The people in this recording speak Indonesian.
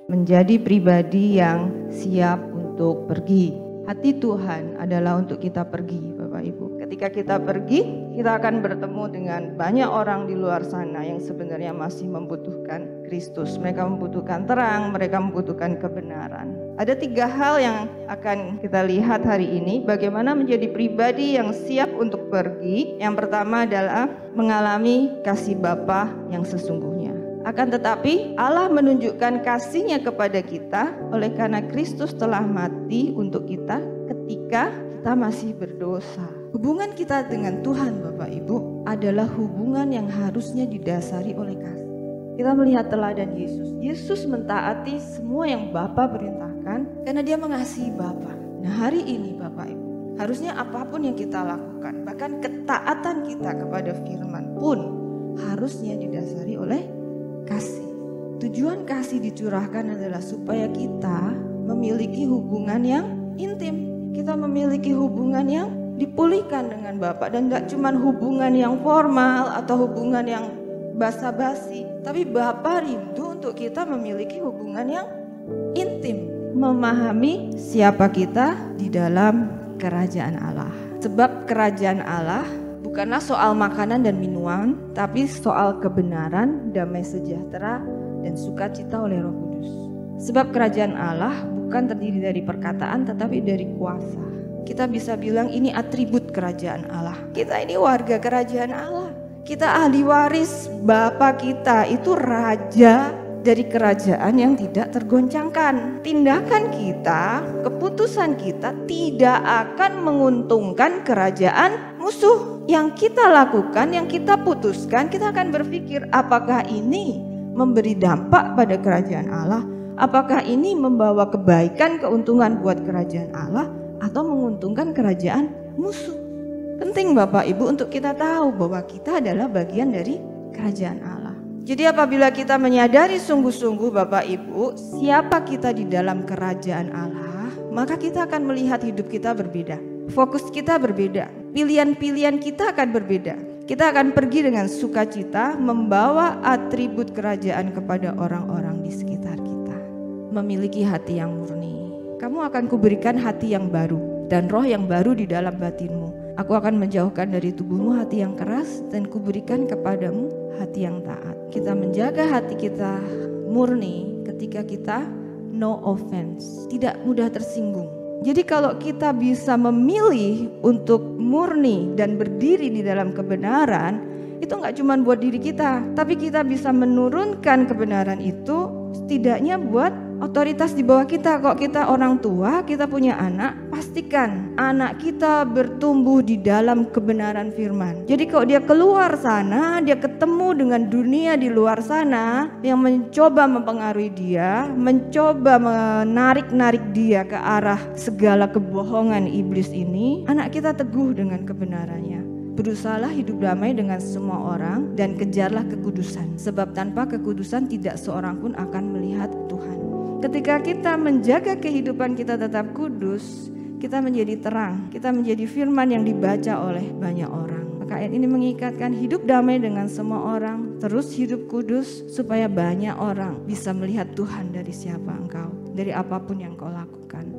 menjadi pribadi yang siap untuk pergi. Hati Tuhan adalah untuk kita pergi, Bapak Ibu. Ketika kita pergi, kita akan bertemu dengan banyak orang di luar sana yang sebenarnya masih membutuhkan Kristus. Mereka membutuhkan terang, mereka membutuhkan kebenaran. Ada 3 hal yang akan kita lihat hari ini, bagaimana menjadi pribadi yang siap untuk pergi. Yang pertama adalah mengalami kasih Bapa yang sesungguhnya. Akan tetapi Allah menunjukkan kasih-Nya kepada kita oleh karena Kristus telah mati untuk kita ketika kita masih berdosa. Hubungan kita dengan Tuhan, Bapak Ibu, adalah hubungan yang harusnya didasari oleh kasih. Kita melihat teladan Yesus. Yesus mentaati semua yang Bapa perintahkan karena Dia mengasihi Bapa. Nah, hari ini Bapak Ibu, harusnya apapun yang kita lakukan, bahkan ketaatan kita kepada firman pun harusnya didasari oleh kasih. Tujuan kasih dicurahkan adalah supaya kita memiliki hubungan yang intim. Kita memiliki hubungan yang dipulihkan dengan Bapa, dan gak cuma hubungan yang formal atau hubungan yang basa-basi, tapi Bapa rindu untuk kita memiliki hubungan yang intim, memahami siapa kita di dalam kerajaan Allah. Sebab kerajaan Allah bukanlah soal makanan dan minuman, tapi soal kebenaran, damai sejahtera, dan sukacita oleh Roh Kudus. Sebab kerajaan Allah bukan terdiri dari perkataan, tetapi dari kuasa. Kita bisa bilang ini atribut kerajaan Allah. Kita ini warga kerajaan Allah. Kita ahli waris Bapa kita, itu raja dari kerajaan yang tidak tergoncangkan. Tindakan kita, keputusan kita tidak akan menguntungkan kerajaan musuh. Yang kita lakukan, yang kita putuskan, kita akan berpikir apakah ini memberi dampak pada kerajaan Allah, apakah ini membawa kebaikan, keuntungan buat kerajaan Allah, atau menguntungkan kerajaan musuh. Penting Bapak Ibu untuk kita tahu bahwa kita adalah bagian dari kerajaan Allah. Jadi apabila kita menyadari sungguh-sungguh Bapak Ibu siapa kita di dalam kerajaan Allah, maka kita akan melihat hidup kita berbeda. Fokus kita berbeda, pilihan-pilihan kita akan berbeda. Kita akan pergi dengan sukacita membawa atribut kerajaan kepada orang-orang di sekitar kita. Memiliki hati yang murni. Kamu akan kuberikan hati yang baru dan roh yang baru di dalam batinmu. Aku akan menjauhkan dari tubuhmu hati yang keras dan kuberikan kepadamu hati yang taat. Kita menjaga hati kita murni ketika kita no offense, tidak mudah tersinggung. Jadi kalau kita bisa memilih untuk murni dan berdiri di dalam kebenaran, itu gak cuma buat diri kita, tapi kita bisa menurunkan kebenaran itu setidaknya buat otoritas di bawah kita. Kok kita orang tua, kita punya anak, pastikan anak kita bertumbuh di dalam kebenaran firman. Jadi kalau dia keluar sana, dia ketemu dengan dunia di luar sana yang mencoba mempengaruhi dia, mencoba menarik-narik dia ke arah segala kebohongan iblis ini, anak kita teguh dengan kebenarannya. Berusahalah hidup damai dengan semua orang dan kejarlah kekudusan, sebab tanpa kekudusan tidak seorang pun akan melihat Tuhan. Ketika kita menjaga kehidupan kita tetap kudus, kita menjadi terang, kita menjadi firman yang dibaca oleh banyak orang. Maka ayat ini mengikatkan hidup damai dengan semua orang, terus hidup kudus supaya banyak orang bisa melihat Tuhan dari siapa engkau, dari apapun yang kau lakukan.